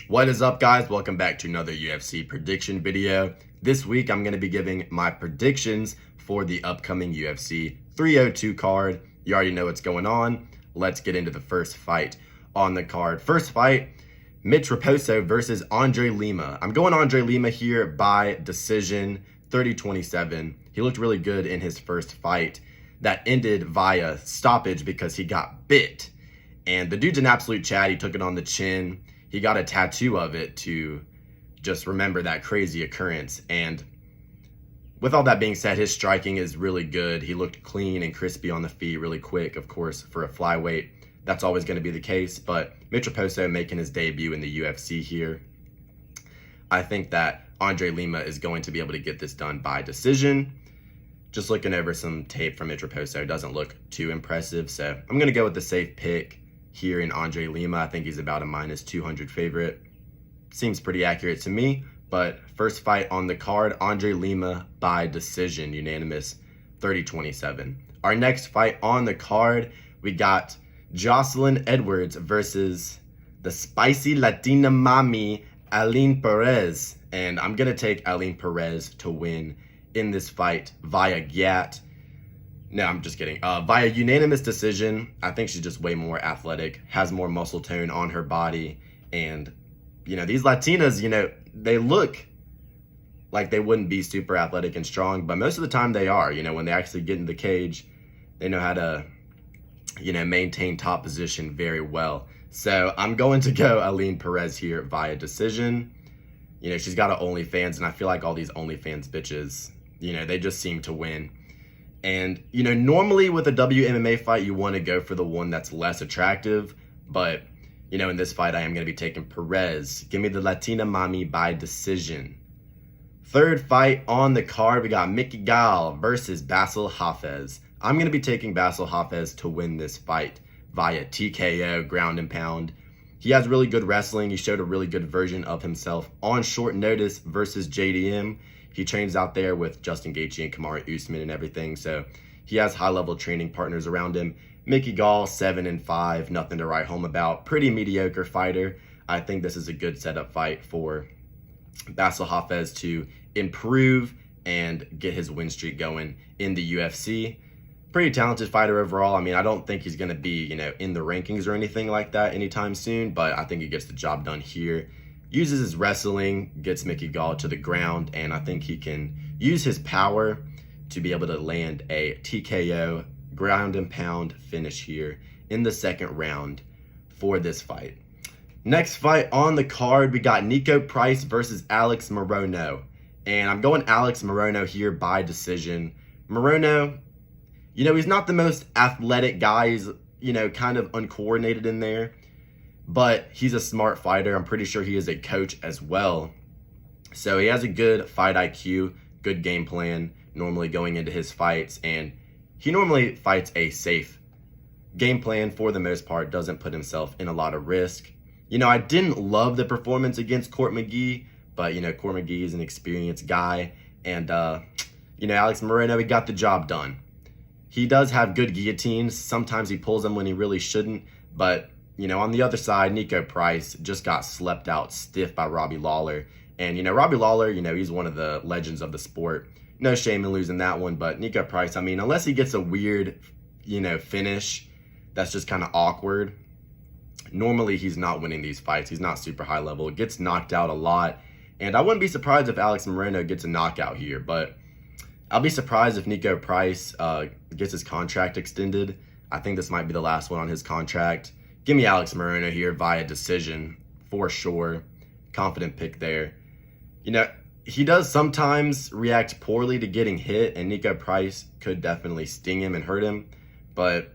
What is up, guys? Welcome back to another UFC prediction video. This week, I'm going to be giving my predictions for the upcoming UFC 302 card. You already know what's going on. Let's get into the first fight on the card. First fight, Mitch Raposo versus Andre Lima. I'm going Andre Lima here by decision, 30-27. He looked really good in his first fight that ended via stoppage because he got bit. And the dude's an absolute Chad. He took it on the chin. He got a tattoo of it to just remember that crazy occurrence. And with all that being said, his striking is really good. He looked clean and crispy on the feet, really quick, of course, for a flyweight. That's always going to be the case. But Mitch Raposo making his debut in the UFC here. I think that Andre Lima is going to be able to get this done by decision. Just looking over some tape from Mitch Raposo, doesn't look too impressive. So I'm going to go with the safe pick here in Andre Lima. I think he's about a -200 favorite. Seems pretty accurate to me. But first fight on the card, Andre Lima by decision, unanimous, 30-27. Our next fight on the card, we got Jocelyn Edwards versus the spicy Latina mommy, Aline Perez. And I'm going to take Aline Perez to win in this fight via GAT. No, I'm just kidding. Via unanimous decision. I think she's just way more athletic, has more muscle tone on her body. And, these Latinas, they look like they wouldn't be super athletic and strong, but most of the time they are. When they actually get in the cage, they know how to, maintain top position very well. So I'm going to go Aline Perez here via decision. She's got an OnlyFans, and I feel like all these OnlyFans bitches, they just seem to win. And, normally with a WMMA fight, you want to go for the one that's less attractive. But, in this fight, I am going to be taking Perez. Give me the Latina mommy by decision. Third fight on the card, we got Mickey Galle versus Bassil Hafez. I'm going to be taking Bassil Hafez to win this fight via TKO, ground and pound. He has really good wrestling. He showed a really good version of himself on short notice versus JDM. He trains out there with Justin Gaethje and Kamaru Usman and everything, so he has high-level training partners around him. Mickey Galle, 7-5, nothing to write home about. Pretty mediocre fighter. I think this is a good setup fight for Bassil Hafez to improve and get his win streak going in the UFC. Pretty talented fighter overall. I don't think he's going to be, in the rankings or anything like that anytime soon, but I think he gets the job done here. Uses his wrestling, gets Mickey Galle to the ground, and I think he can use his power to be able to land a TKO ground and pound finish here in the second round for this fight. Next fight on the card, we got Nico Price versus Alex Morono. And I'm going Alex Morono here by decision. Morono, he's not the most athletic guy. He's, kind of uncoordinated in there. But he's a smart fighter. I'm pretty sure he is a coach as well. So he has a good fight IQ, good game plan, normally going into his fights. And he normally fights a safe game plan for the most part, doesn't put himself in a lot of risk. I didn't love the performance against Court McGee, but, Court McGee is an experienced guy. And, Alex Morono, he got the job done. He does have good guillotines. Sometimes he pulls them when he really shouldn't, but on the other side, Nico Price just got slept out stiff by Robbie Lawler. And, Robbie Lawler, he's one of the legends of the sport. No shame in losing that one. But Nico Price, unless he gets a weird, finish that's just kind of awkward, normally he's not winning these fights. He's not super high level. Gets knocked out a lot. And I wouldn't be surprised if Alex Morono gets a knockout here. But I'll be surprised if Nico Price gets his contract extended. I think this might be the last one on his contract. Give me Alex Morono here via decision for sure. Confident pick there. He does sometimes react poorly to getting hit, and Nico Price could definitely sting him and hurt him. But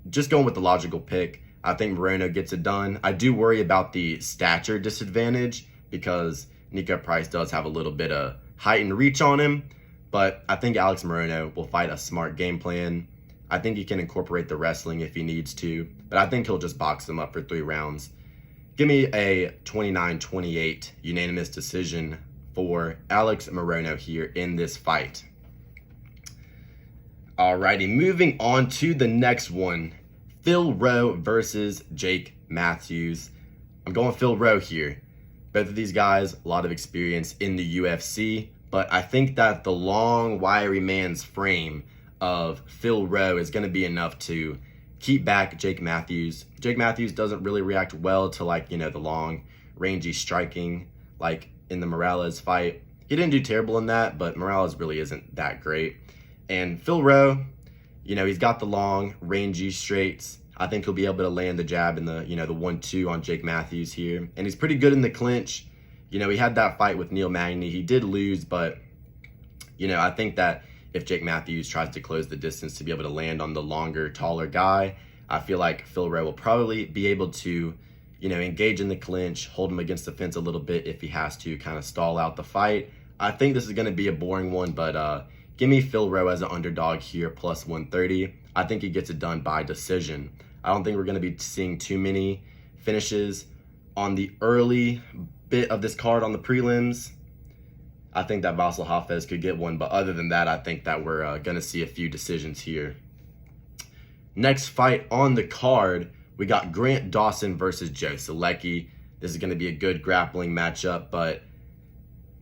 just going with the logical pick, I think Morono gets it done. I do worry about the stature disadvantage because Nico Price does have a little bit of height and reach on him. But I think Alex Morono will fight a smart game plan. I think he can incorporate the wrestling if he needs to, but I think he'll just box him up for 3 rounds. Give me a 29-28 unanimous decision for Alex Morono here in this fight. Alrighty, moving on to the next one. Phil Rowe versus Jake Matthews. I'm going Phil Rowe here. Both of these guys, a lot of experience in the UFC, but I think that the long, wiry man's frame of Phil Rowe is going to be enough to keep back Jake Matthews. Jake Matthews doesn't really react well to, like, you know, the long, rangy striking, like in the Morales fight. He didn't do terrible in that, but Morales really isn't that great. And Phil Rowe, you know, he's got the long, rangy straights. I think he'll be able to land the jab in the, you know, the 1-2 on Jake Matthews here. And he's pretty good in the clinch. You know, he had that fight with Neil Magny. He did lose, but, you know, I think that if Jake Matthews tries to close the distance to be able to land on the longer, taller guy, I feel like Phil Rowe will probably be able to, you know, engage in the clinch, hold him against the fence a little bit if he has to, kind of stall out the fight. I think this is going to be a boring one, but give me Phil Rowe as an underdog here, plus 130. I think he gets it done by decision. I don't think we're going to be seeing too many finishes on the early bit of this card on the prelims. I think that Vasil Hafez could get one, but other than that, I think that we're going to see a few decisions here. Next fight on the card, we got Grant Dawson versus Joe Solecki. This is going to be a good grappling matchup, but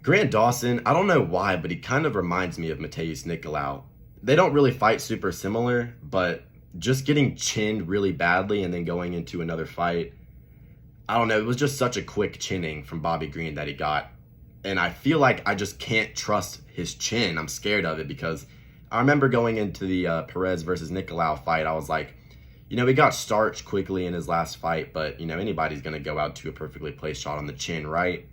Grant Dawson, I don't know why, but he kind of reminds me of Matheus Nicolau. They don't really fight super similar, but just getting chinned really badly and then going into another fight, I don't know, it was just such a quick chinning from Bobby Green that he got. And I feel like I just can't trust his chin. I'm scared of it because I remember going into the Perez versus Nicolau fight, I was like, you know, he got starched quickly in his last fight, but, you know, anybody's going to go out to a perfectly placed shot on the chin, right?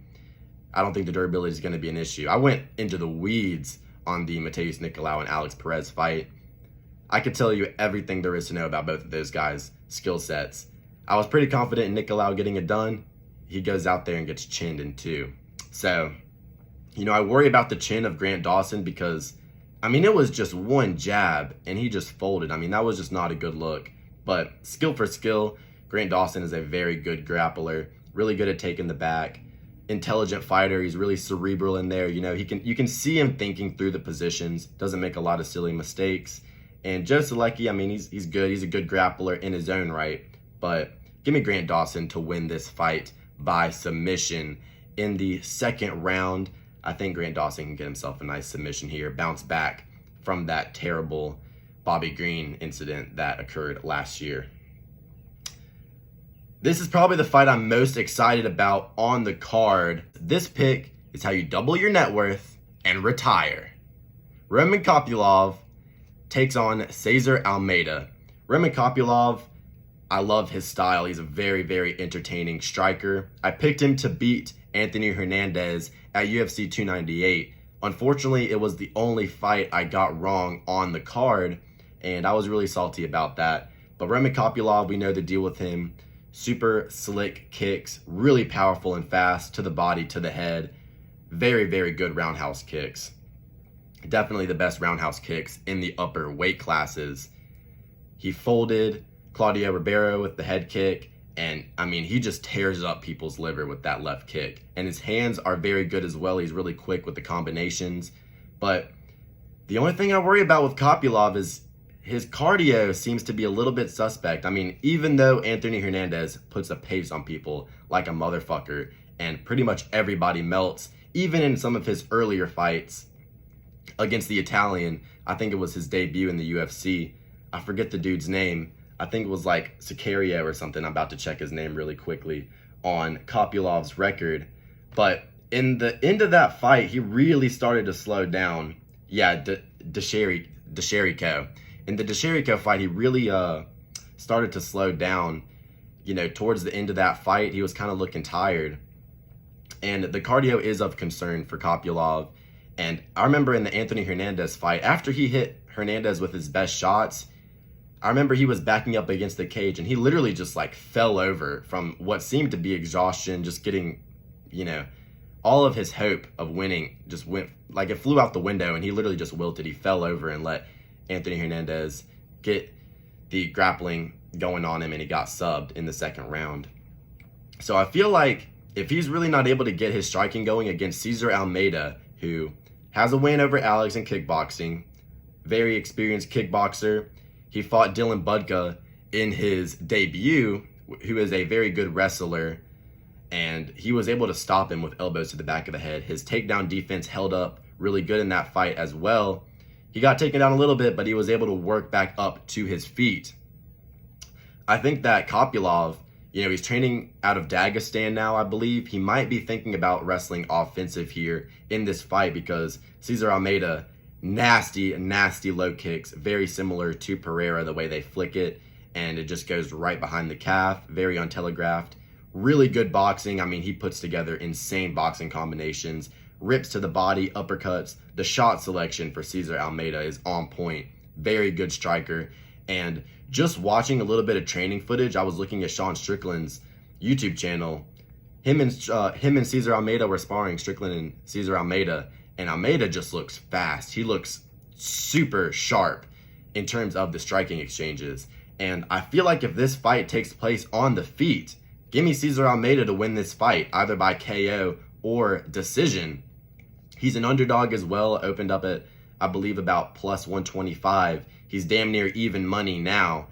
I don't think the durability is going to be an issue. I went into the weeds on the Matheus Nicolau and Alex Perez fight. I could tell you everything there is to know about both of those guys' skill sets. I was pretty confident in Nicolau getting it done. He goes out there and gets chinned in two. So, you know, I worry about the chin of Grant Dawson because, I mean, it was just one jab and he just folded. I mean, that was just not a good look. But skill for skill, Grant Dawson is a very good grappler, really good at taking the back, intelligent fighter. He's really cerebral in there. You know, you can see him thinking through the positions, doesn't make a lot of silly mistakes. And Joe Solecki, I mean, he's good. He's a good grappler in his own right. But give me Grant Dawson to win this fight by submission in the second round. I think Grant Dawson can get himself a nice submission here, bounce back from that terrible Bobby Green incident that occurred last year. This is probably the fight I'm most excited about on the card. This pick is how you double your net worth and retire. Roman Kopylov takes on Cesar Almeida. Roman Kopylov, I love his style. He's a very, very entertaining striker. I picked him to beat Anthony Hernandez at UFC 298. Unfortunately, it was the only fight I got wrong on the card, and I was really salty about that. But Roman Kopylov, we know the deal with him. Super slick kicks, really powerful and fast to the body, to the head. Very, very good roundhouse kicks. Definitely the best roundhouse kicks in the upper weight classes. He folded Claudio Ribeiro with the head kick, and I mean, he just tears up people's liver with that left kick. And his hands are very good as well. He's really quick with the combinations. But the only thing I worry about with Kopylov is his cardio seems to be a little bit suspect. I mean, even though Anthony Hernandez puts a pace on people like a motherfucker, and pretty much everybody melts, even in some of his earlier fights against the Italian, I think it was his debut in the UFC. I forget the dude's name. I think it was like Sicario or something. I'm about to check his name really quickly on Kopylov's record. But in the end of that fight, he really started to slow down. Yeah, Desherico. In the Desherico fight, he really started to slow down. You know, towards the end of that fight, he was kind of looking tired. And the cardio is of concern for Kopylov. And I remember in the Anthony Hernandez fight, after he hit Hernandez with his best shots, I remember he was backing up against the cage and he literally just like fell over from what seemed to be exhaustion, just getting, you know, all of his hope of winning just went, like it flew out the window and he literally just wilted. He fell over and let Anthony Hernandez get the grappling going on him and he got subbed in the second round. So I feel like if he's really not able to get his striking going against Cesar Almeida, who has a win over Alex in kickboxing, very experienced kickboxer. He fought Dylan Budka in his debut, who is a very good wrestler. and he was able to stop him with elbows to the back of the head. His takedown defense held up really good in that fight as well. He got taken down a little bit, but he was able to work back up to his feet. I think that Kopylov, he's training out of Dagestan now, I believe. He might be thinking about wrestling offensive here in this fight because Cesar Almeida, nasty low kicks, very similar to Pereira, the way they flick it, and it just goes right behind the calf, very untelegraphed. Really good boxing. I mean, he puts together insane boxing combinations, rips to the body, uppercuts. The shot selection for Cesar Almeida is on point. Very good striker. And just watching a little bit of training footage, I was looking at Sean Strickland's YouTube channel. Him and Cesar Almeida were sparring, Strickland and Cesar Almeida, and Almeida just looks fast. He looks super sharp in terms of the striking exchanges. And I feel like if this fight takes place on the feet, give me Cesar Almeida to win this fight, either by KO or decision. He's an underdog as well, opened up at, I believe, about plus 125. He's damn near even money now.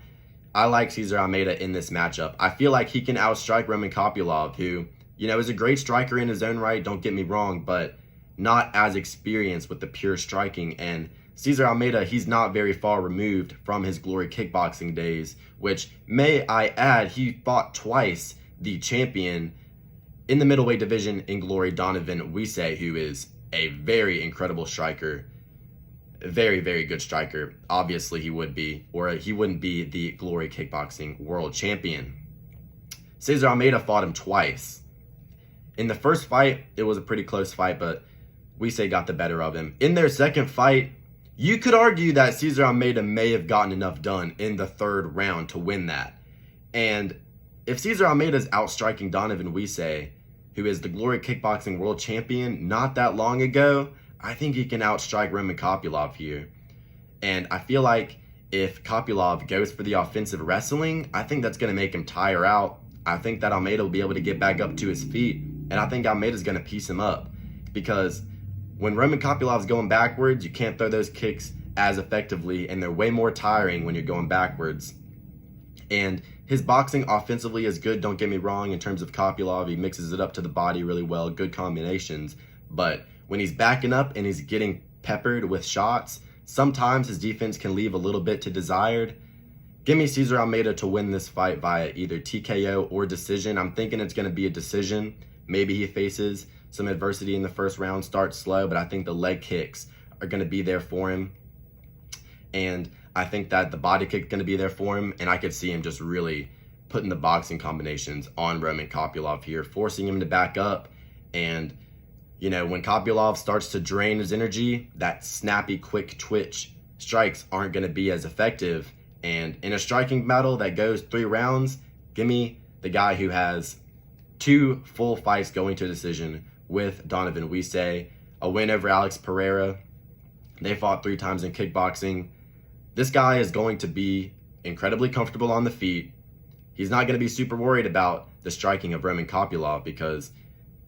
I like Cesar Almeida in this matchup. I feel like he can outstrike Roman Kopylov, who, is a great striker in his own right, don't get me wrong, but not as experienced with the pure striking. And Cesar Almeida, he's not very far removed from his Glory kickboxing days, which, may I add, he fought twice the champion in the middleweight division in Glory, Donovan Wisse, who is a very incredible striker. Very, very good striker. Obviously he would be, or he wouldn't be the Glory kickboxing world champion. Cesar Almeida fought him twice. In the first fight, it was a pretty close fight, but Wisse got the better of him. In their second fight, you could argue that Cesar Almeida may have gotten enough done in the third round to win that. And if Cesar Almeida is outstriking Donovan Wisse, who is the Glory kickboxing world champion not that long ago, I think he can outstrike Roman Kopylov here. And I feel like if Kopylov goes for the offensive wrestling, I think that's going to make him tire out. I think that Almeida will be able to get back up to his feet, and I think Almeida's going to piece him up. Because when Roman Kopylov's going backwards, you can't throw those kicks as effectively, and they're way more tiring when you're going backwards. And his boxing offensively is good, don't get me wrong, in terms of Kopylov. He mixes it up to the body really well, good combinations. But when he's backing up and he's getting peppered with shots, sometimes his defense can leave a little bit to desired. Give me Cesar Almeida to win this fight via either TKO or decision. I'm thinking it's going to be a decision. Maybe he faces some adversity in the first round, starts slow, but I think the leg kicks are going to be there for him. And I think that the body kick is going to be there for him, and I could see him just really putting the boxing combinations on Roman Kopylov here, forcing him to back up. And, when Kopylov starts to drain his energy, that snappy, quick twitch strikes aren't going to be as effective. And in a striking battle that goes 3 rounds, give me the guy who has 2 full fights going to decision with Donovan Wisse, a win over Alex Pereira. They fought 3 times in kickboxing. This guy is going to be incredibly comfortable on the feet. He's not going to be super worried about the striking of Roman Kopylov because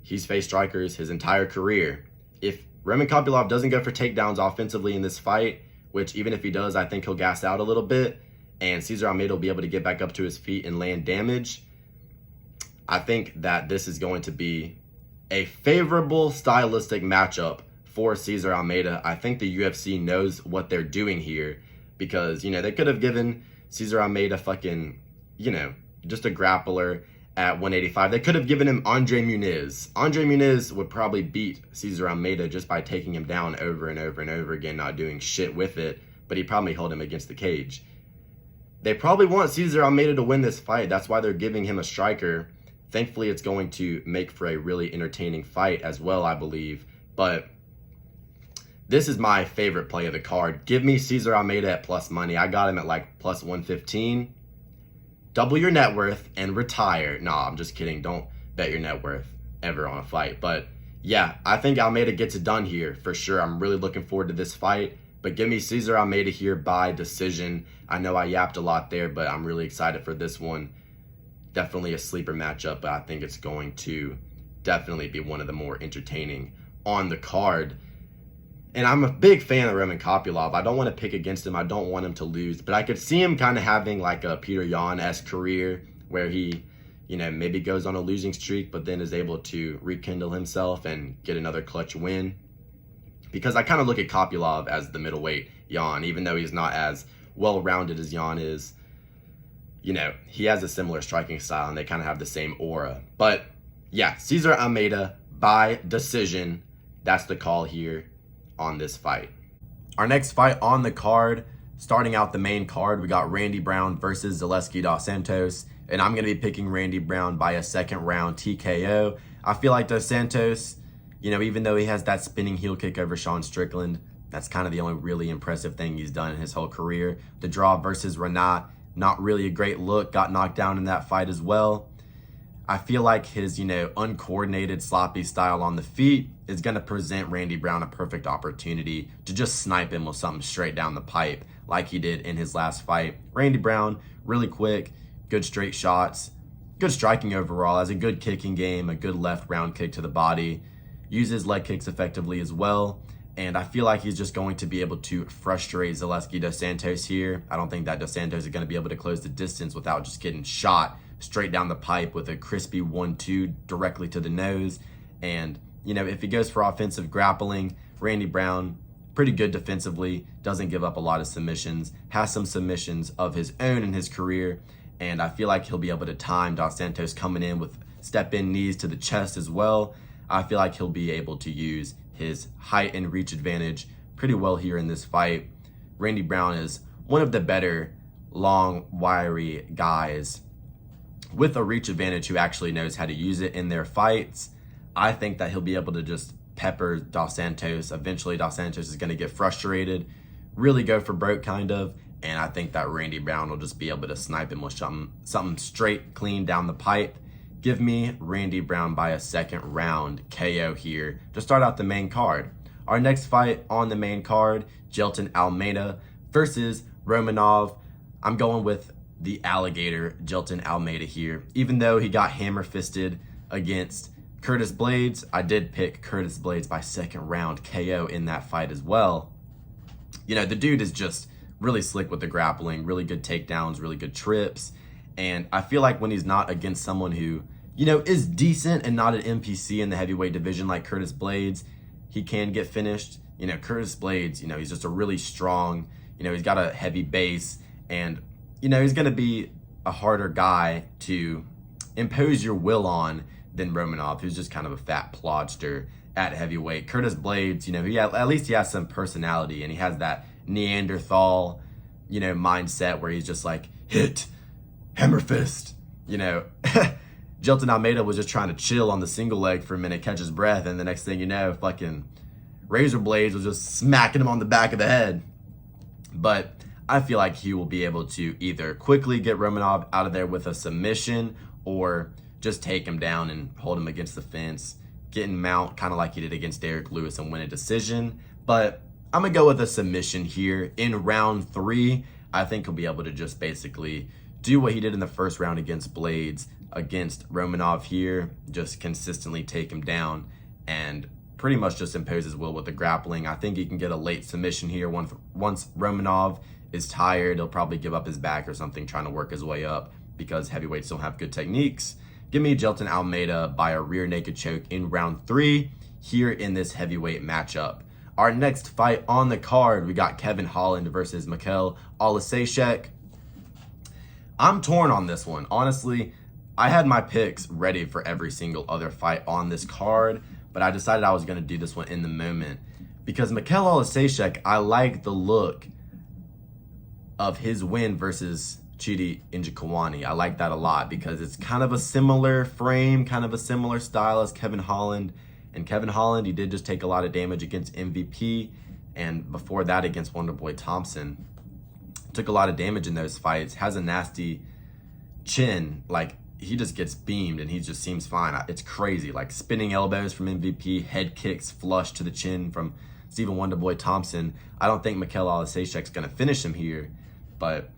he's faced strikers his entire career. If Roman Kopylov doesn't go for takedowns offensively in this fight, which even if he does, I think he'll gas out a little bit, and Cesar Almeida will be able to get back up to his feet and land damage, I think that this is going to be a favorable stylistic matchup for Cesar Almeida. I think the UFC knows what they're doing here because, they could have given Cesar Almeida fucking, just a grappler at 185. They could have given him Andre Muniz. Andre Muniz would probably beat Cesar Almeida just by taking him down over and over and over again, not doing shit with it, but he'd probably hold him against the cage. They probably want Cesar Almeida to win this fight. That's why they're giving him a striker. Thankfully, it's going to make for a really entertaining fight as well, I believe. But this is my favorite play of the card. Give me Cesar Almeida at plus money. I got him at like plus 115. Double your net worth and retire. Nah, I'm just kidding. Don't bet your net worth ever on a fight. But yeah, I think Almeida gets it done here for sure. I'm really looking forward to this fight. But give me Cesar Almeida here by decision. I know I yapped a lot there, but I'm really excited for this one. Definitely a sleeper matchup, but I think it's going to definitely be one of the more entertaining on the card. And I'm a big fan of Roman Kopylov. I don't want to pick against him. I don't want him to lose. But I could see him kind of having like a Peter Yan-esque career where he, maybe goes on a losing streak, but then is able to rekindle himself and get another clutch win. Because I kind of look at Kopylov as the middleweight Jan, even though he's not as well-rounded as Jan is. He has a similar striking style, and they kind of have the same aura. But yeah, Cesar Almeida by decision. That's the call here on this fight. Our next fight on the card, starting out the main card, we got Randy Brown versus Zaleski dos Santos. And I'm going to be picking Randy Brown by a second round TKO. I feel like dos Santos, even though he has that spinning heel kick over Sean Strickland, that's kind of the only really impressive thing he's done in his whole career. The draw versus Renat, not really a great look, got knocked down in that fight as well. I feel like his, uncoordinated, sloppy style on the feet is going to present Randy Brown a perfect opportunity to just snipe him with something straight down the pipe like he did in his last fight. Randy Brown, really quick, good straight shots, good striking overall, has a good kicking game, a good left round kick to the body, uses leg kicks effectively as well. And I feel like he's just going to be able to frustrate Zaleski dos Santos here. I don't think that dos Santos is going to be able to close the distance without just getting shot straight down the pipe with a crispy 1-2 directly to the nose. And, if he goes for offensive grappling, Randy Brown, pretty good defensively, doesn't give up a lot of submissions, has some submissions of his own in his career. And I feel like he'll be able to time dos Santos coming in with step-in knees to the chest as well. I feel like he'll be able to use his height and reach advantage pretty well here in this fight. Randy Brown is one of the better long, wiry guys with a reach advantage who actually knows how to use it in their fights. I think that he'll be able to just pepper dos Santos. Eventually, dos Santos is going to get frustrated, really go for broke kind of, and I think that Randy Brown will just be able to snipe him with something straight, clean down the pipe. Give me Randy Brown by a second round KO here to start out the main card. Our next fight on the main card, Jailton Almeida versus Romanov. I'm going with the alligator, Jailton Almeida here. Even though he got hammer-fisted against Curtis Blades, I did pick Curtis Blades by second round KO in that fight as well. The dude is just really slick with the grappling, really good takedowns, really good trips. And I feel like when he's not against someone who, is decent and not an NPC in the heavyweight division like Curtis Blades, he can get finished. Curtis Blades, he's just a really strong, he's got a heavy base, and, he's going to be a harder guy to impose your will on than Romanov, who's just kind of a fat plodster at heavyweight. Curtis Blades, at least he has some personality, and he has that Neanderthal, mindset where he's just like, hit, hammer fist, Jailton Almeida was just trying to chill on the single leg for a minute, catch his breath, and the next thing you know, fucking Razor Blades was just smacking him on the back of the head. But I feel like he will be able to either quickly get Romanov out of there with a submission or just take him down and hold him against the fence, get in mount, kind of like he did against Derek Lewis, and win a decision. But I'm going to go with a submission here in round 3. I think he'll be able to just basically do what he did in the first round against Blades, against Romanov here, just consistently take him down and pretty much just impose his will with the grappling. I think he can get a late submission here. Once Romanov is tired, he'll probably give up his back or something, trying to work his way up because heavyweights don't have good techniques. Give me Jailton Almeida by a rear naked choke in round 3 here in this heavyweight matchup. Our next fight on the card, we got Kevin Holland versus Mikhail Olasejek. I'm torn on this one. Honestly, I had my picks ready for every single other fight on this card, but I decided I was going to do this one in the moment because Mikhail Olasejek, I like the look of his win versus Chidi Njokuani. I like that a lot because it's kind of a similar frame, kind of a similar style as Kevin Holland. And Kevin Holland, he did just take a lot of damage against MVP, and before that against Wonderboy Thompson. Took a lot of damage in those fights, has a nasty chin, like he just gets beamed and he just seems fine. It's crazy, like spinning elbows from MVP, head kicks flush to the chin from Stephen Wonderboy Thompson. I don't think Mikhail Olasejek's going to finish him here, but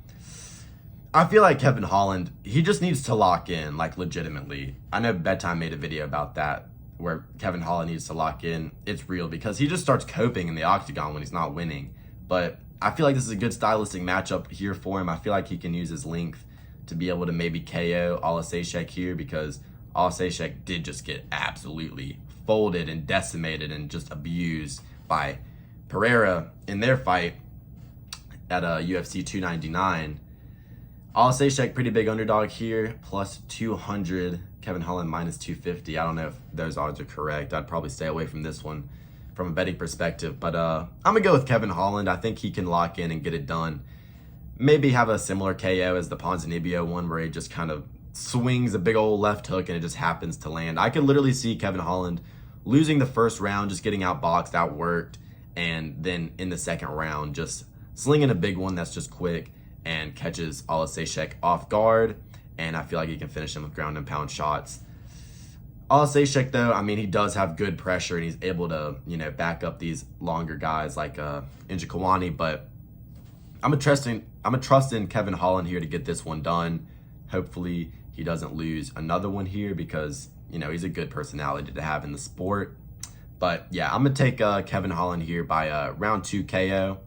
I feel like Kevin Holland, he just needs to lock in, like legitimately. I know Bedtime made a video about that, where Kevin Holland needs to lock in. It's real because he just starts coping in the octagon when he's not winning. But I feel like this is a good stylistic matchup here for him. I feel like he can use his length to be able to maybe KO Alek here, because Alek did just get absolutely folded and decimated and just abused by Pereira in their fight at UFC 299. Alek, pretty big underdog here, plus 200. Kevin Holland minus 250. I don't know if those odds are correct. I'd probably stay away from this one from a betting perspective. But I'm going to go with Kevin Holland. I think he can lock in and get it done. Maybe have a similar KO as the Ponzinibbio one, where he just kind of swings a big old left hook and it just happens to land. I could literally see Kevin Holland losing the first round, just getting outboxed, outworked, and then in the second round, just slinging a big one that's just quick and catches Alek off guard. And I feel like he can finish him with ground and pound shots. Alek, though, I mean, he does have good pressure and he's able to, back up these longer guys like Njokuani. But I'm a trust in Kevin Holland here to get this one done. Hopefully he doesn't lose another one here, because, he's a good personality to have in the sport. But yeah, I'm going to take Kevin Holland here by round 2 KO.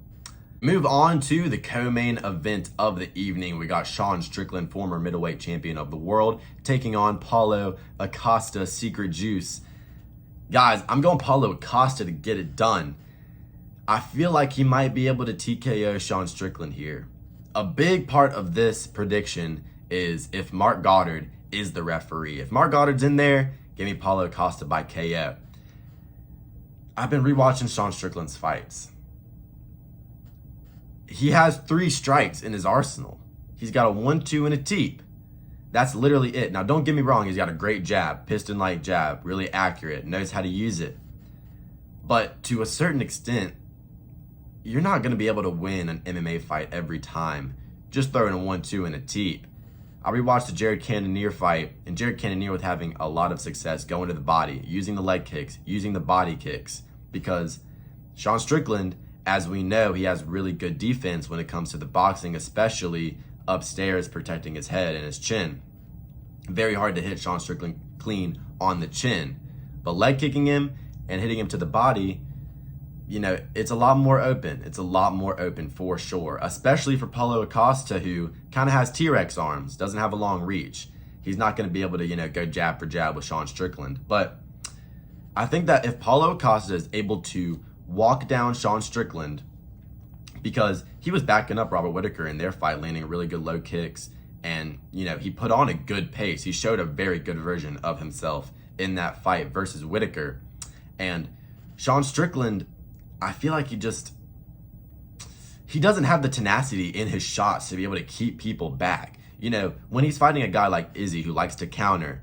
Move on to the co-main event of the evening. We got Sean Strickland, former middleweight champion of the world, taking on Paulo Acosta, Secret Juice. Guys, I'm going Paulo Acosta to get it done. I feel like he might be able to TKO Sean Strickland here. A big part of this prediction is if Mark Goddard is the referee. If Mark Goddard's in there, give me Paulo Acosta by KO. I've been rewatching Sean Strickland's fights. He has 3 strikes in his arsenal. He's got a 1-2 and a teep. That's literally it. Now, don't get me wrong. He's got a great jab, piston-like jab, really accurate, knows how to use it. But to a certain extent, you're not going to be able to win an MMA fight every time just throwing a 1-2 and a teep. I rewatched the Jared Cannonier fight, and Jared Cannonier was having a lot of success going to the body, using the leg kicks, using the body kicks, because Sean Strickland, as we know, he has really good defense when it comes to the boxing, especially upstairs, protecting his head and his chin. Very hard to hit Sean Strickland clean on the chin. But leg kicking him and hitting him to the body, it's a lot more open. It's a lot more open for sure, especially for Paulo Acosta, who kind of has T-Rex arms, doesn't have a long reach. He's not going to be able to, go jab for jab with Sean Strickland. But I think that if Paulo Acosta is able to walk down Sean Strickland, because he was backing up Robert Whittaker in their fight, landing really good low kicks, and he put on a good pace. He showed a very good version of himself in that fight versus Whittaker. And Sean Strickland, I feel like he doesn't have the tenacity in his shots to be able to keep people back. When he's fighting a guy like Izzy, who likes to counter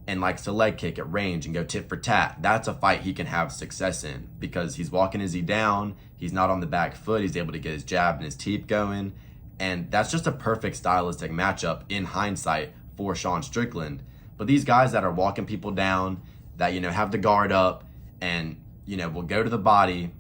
and likes to leg kick at range and go tit for tat, that's a fight he can have success in, because he's walking Izzy down, he's not on the back foot, he's able to get his jab and his teep going, and that's just a perfect stylistic matchup in hindsight for Sean Strickland. But these guys that are walking people down, that have the guard up and will go to the body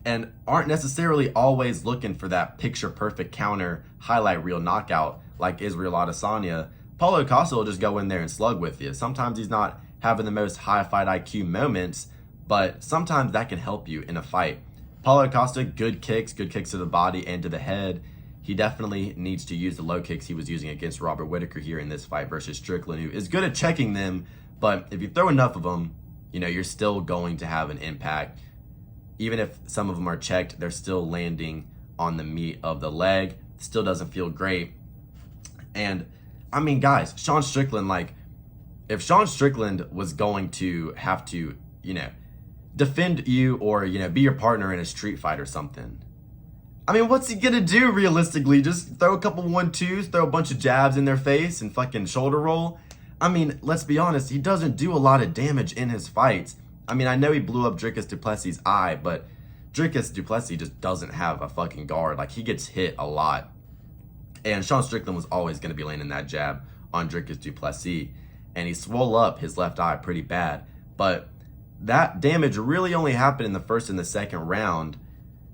and aren't necessarily always looking for that picture perfect counter highlight reel knockout like Israel Adesanya, Paulo Acosta will just go in there and slug with you. Sometimes he's not having the most high fight IQ moments, but sometimes that can help you in a fight. Paulo Acosta, good kicks to the body and to the head. He definitely needs to use the low kicks he was using against Robert Whittaker here in this fight versus Strickland, who is good at checking them, but if you throw enough of them, you're still going to have an impact. Even if some of them are checked, they're still landing on the meat of the leg. Still doesn't feel great. And I mean, guys, Sean Strickland, if Sean Strickland was going to have to, defend you or, be your partner in a street fight or something, I mean, what's he going to do realistically? Just throw a couple 1-2s, throw a bunch of jabs in their face and fucking shoulder roll? I mean, let's be honest, he doesn't do a lot of damage in his fights. I mean, I know he blew up Dricus du Plessis' eye, but Dricus du Plessis just doesn't have a fucking guard. He gets hit a lot. And Sean Strickland was always going to be landing that jab on Dricus du Plessis. And he swole up his left eye pretty bad. But that damage really only happened in the first and the second round.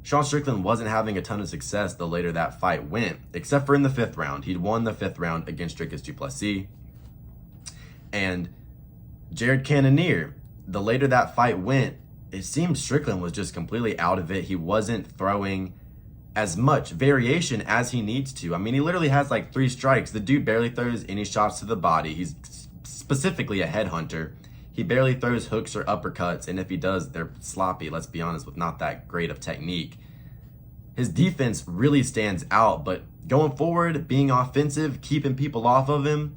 Sean Strickland wasn't having a ton of success the later that fight went, except for in the 5th round. He'd won the 5th round against Dricus du Plessis. And Jared Cannonier, the later that fight went, it seemed Strickland was just completely out of it. He wasn't throwing as much variation as he needs to. I mean, he literally has like 3 strikes. The dude barely throws any shots to the body. He's specifically a headhunter. He barely throws hooks or uppercuts, and if he does, they're sloppy, let's be honest, with not that great of technique. His defense really stands out, but going forward, being offensive, keeping people off of him,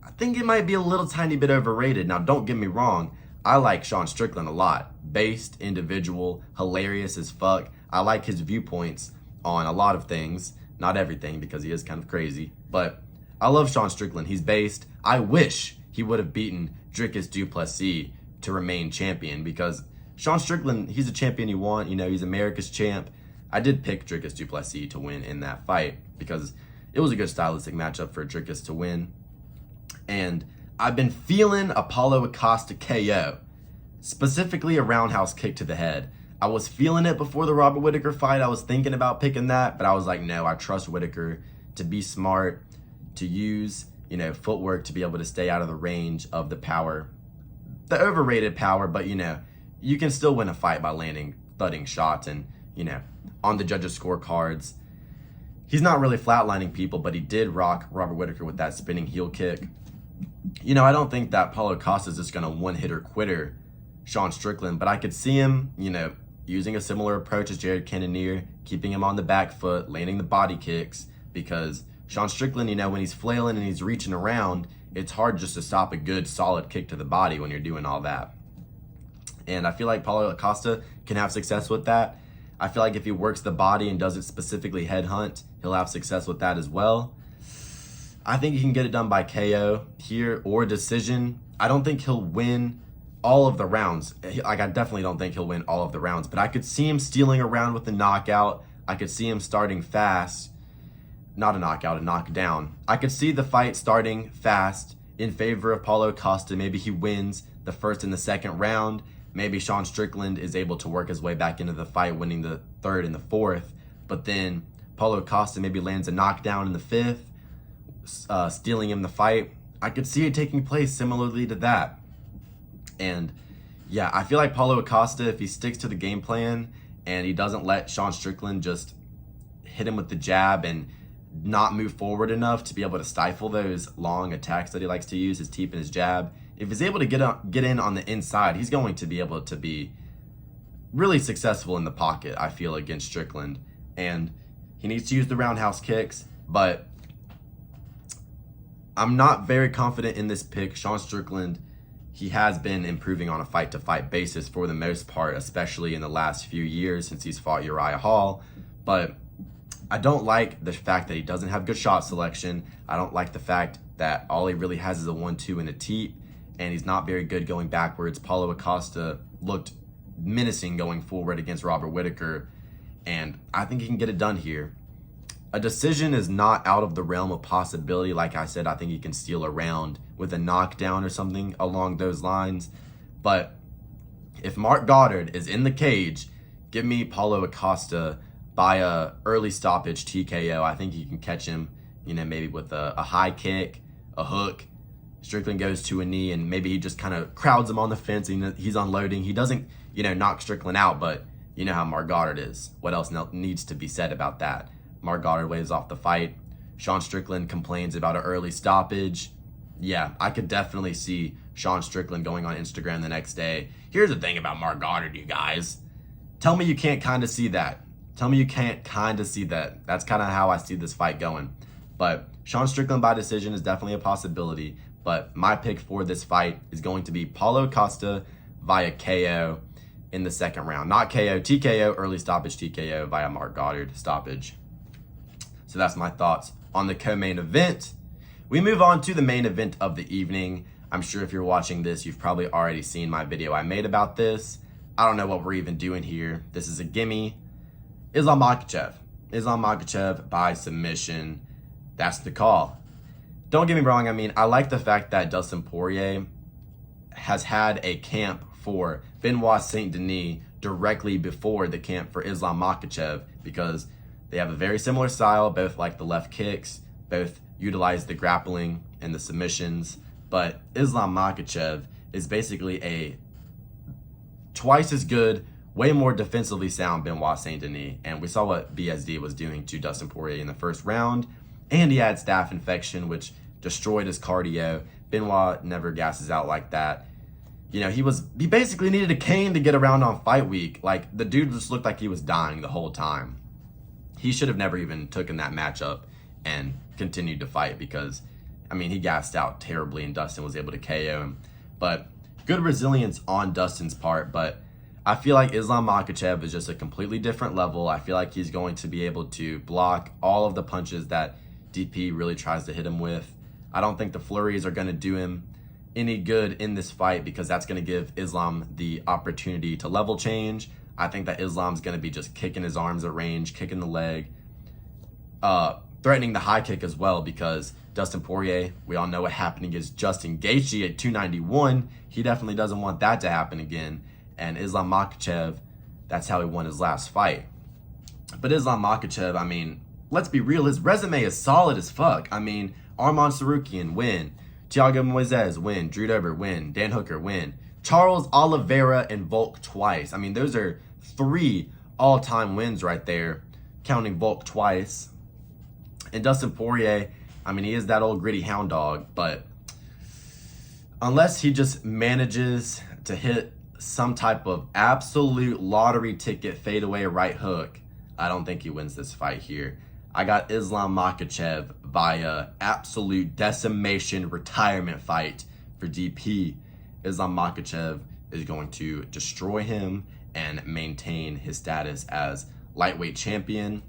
I think it might be a little tiny bit overrated. Now, don't get me wrong. I like Sean Strickland a lot. Based, individual, hilarious as fuck. I like his viewpoints on a lot of things. Not everything, because he is kind of crazy. But I love Sean Strickland. He's based. I wish he would have beaten Dricus du Plessis to remain champion, because Sean Strickland, he's a champion you want. You know, he's America's champ. I did pick Dricus du Plessis to win in that fight because it was a good stylistic matchup for Dricus to win. And I've been feeling a Paulo Costa KO, specifically a roundhouse kick to the head. I was feeling it before the Robert Whittaker fight. I was thinking about picking that, but I was like, no, I trust Whittaker to be smart, to use, you know, footwork to be able to stay out of the range of the power, the overrated power, but, you know, you can still win a fight by landing thudding shots. And, you know, on the judges' scorecards, he's not really flatlining people, but he did rock Robert Whittaker with that spinning heel kick. You know, I don't think that Paulo Costa is just going to one-hitter quitter Sean Strickland, but I could see him, you know, using a similar approach as Jared Cannonier, keeping him on the back foot, landing the body kicks, because Sean Strickland, you know, when he's flailing and he's reaching around, it's hard just to stop a good, solid kick to the body when you're doing all that. And I feel like Paulo Costa can have success with that. I feel like if he works the body and doesn't specifically headhunt, he'll have success with that as well. I think he can get it done by KO here or decision. I don't think he'll win all of the rounds. Like, I definitely don't think he'll win all of the rounds, but I could see him stealing a round with a knockout. I could see him starting fast. Not a knockout, a knockdown. I could see the fight starting fast in favor of Paulo Costa. Maybe he wins the first and the second round. Maybe Sean Strickland is able to work his way back into the fight, winning the third and the fourth. But then Paulo Costa maybe lands a knockdown in the fifth, stealing him the fight. I could see it taking place similarly to that. And yeah, I feel like Paulo Costa, if he sticks to the game plan and he doesn't let Sean Strickland just hit him with the jab and not move forward enough to be able to stifle those long attacks that he likes to use, his teep and his jab, if he's able to get in on the inside, he's going to be able to be really successful in the pocket, I feel, against Strickland. And he needs to use the roundhouse kicks, but I'm not very confident in this pick. Sean Strickland, he has been improving on a fight-to-fight basis for the most part, especially in the last few years since he's fought Uriah Hall. But I don't like the fact that he doesn't have good shot selection. I don't like the fact that all he really has is a 1-2 and a teep, and he's not very good going backwards. Paulo Costa looked menacing going forward against Robert Whittaker, and I think he can get it done here. A decision is not out of the realm of possibility. Like I said, I think he can steal a round with a knockdown or something along those lines. But if Mark Goddard is in the cage, give me Paulo Costa by a early stoppage TKO. I think you can catch him, you know, maybe with a high kick, a hook. Strickland goes to a knee, and maybe he just kind of crowds him on the fence, and he's unloading. He doesn't, you know, knock Strickland out, but you know how Mark Goddard is. What else needs to be said about that? Mark Goddard waves off the fight. Sean Strickland complains about an early stoppage. Yeah, I could definitely see Sean Strickland going on Instagram the next day. Here's the thing about Mark Goddard, you guys. Tell me you can't kind of see that. Tell me you can't kind of see that. That's kind of how I see this fight going. But Sean Strickland by decision is definitely a possibility. But my pick for this fight is going to be Paulo Costa via KO in the second round. Not KO, TKO, early stoppage TKO via Mark Goddard stoppage. So that's my thoughts on the co-main event. We move on to the main event of the evening. I'm sure if you're watching this, you've probably already seen my video I made about this. I don't know what we're even doing here. This is a gimme. Islam Makhachev. Islam Makhachev by submission. That's the call. Don't get me wrong. I mean, I like the fact that Dustin Poirier has had a camp for Benoit Saint-Denis directly before the camp for Islam Makhachev, because they have a very similar style, both like the left kicks, both utilize the grappling and the submissions. But Islam Makhachev is basically a twice as good way more defensively sound Benoit Saint Denis. And we saw what BSD was doing to Dustin Poirier in the first round. And he had staph infection, which destroyed his cardio. Benoit never gasses out like that. You know, he basically needed a cane to get around on fight week. Like, the dude just looked like he was dying the whole time. He should have never even taken that matchup and continued to fight because, I mean, he gassed out terribly and Dustin was able to KO him. But good resilience on Dustin's part, but I feel like Islam Makhachev is just a completely different level. I feel like he's going to be able to block all of the punches that DP really tries to hit him with. I don't think the flurries are going to do him any good in this fight because that's going to give Islam the opportunity to level change. I think that Islam's going to be just kicking his arms at range, kicking the leg, threatening the high kick as well because Dustin Poirier, we all know what happened against Justin Gaethje at 291. He definitely doesn't want that to happen again. And Islam Makhachev, that's how he won his last fight. But Islam Makhachev, I mean, let's be real, his resume is solid as fuck. I mean, Arman Sarukian, win. Thiago Moises, win. Drew Dober, win. Dan Hooker, win. Charles Oliveira and Volk twice. I mean, those are 3 all-time wins right there, counting Volk twice. And Dustin Poirier, I mean, he is that old gritty hound dog, but unless he just manages to hit some type of absolute lottery ticket fadeaway right hook, I don't think he wins this fight here. I got Islam Makhachev via absolute decimation retirement fight for DP. Islam Makhachev is going to destroy him and maintain his status as lightweight champion.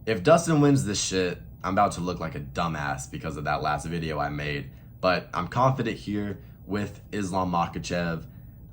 If Dustin wins this shit, I'm about to look like a dumbass because of that last video I made. But I'm confident here with Islam Makhachev.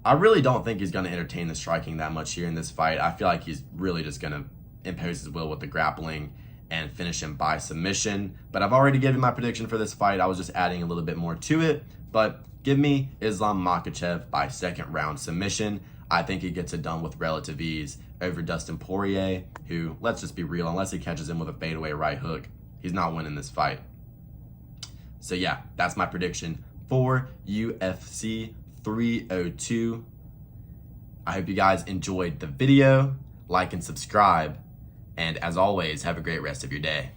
I really don't think he's going to entertain the striking that much here in this fight. I feel like he's really just going to impose his will with the grappling and finish him by submission. But I've already given my prediction for this fight. I was just adding a little bit more to it. But give me Islam Makhachev by second round submission. I think he gets it done with relative ease over Dustin Poirier, who, let's just be real, unless he catches him with a fadeaway right hook, he's not winning this fight. So yeah, that's my prediction for UFC 302. I hope you guys enjoyed the video. Like and subscribe. And as always, have a great rest of your day.